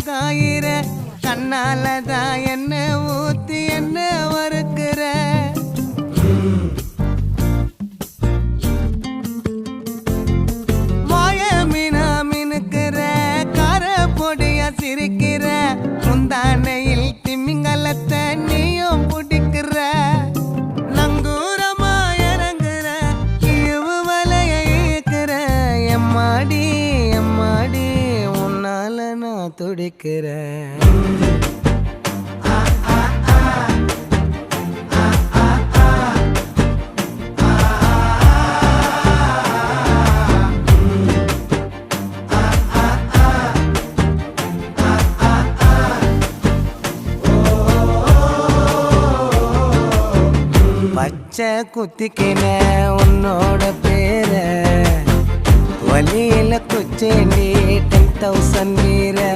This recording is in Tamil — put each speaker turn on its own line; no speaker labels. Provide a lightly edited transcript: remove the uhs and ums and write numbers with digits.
காயிற கண்ணாலதான் என்ன ஊத்தி என்ன வறுக்கிற வாய மீனா மினுக்கிற கார பொடியா சிரிக்கிற முந்தானையில் திமிங்கலத்தை நீயும் பிடிக்கிற நங்கூரமா இறங்குற இவு வலைய இழுக்கிற எம்மாடி எம்மாடி உன்னால நான் துடிக்கிறேன் பச்சை குத்திக்கின உன்னோட பேர வலியில குச்சேண்டி 10,000 வீர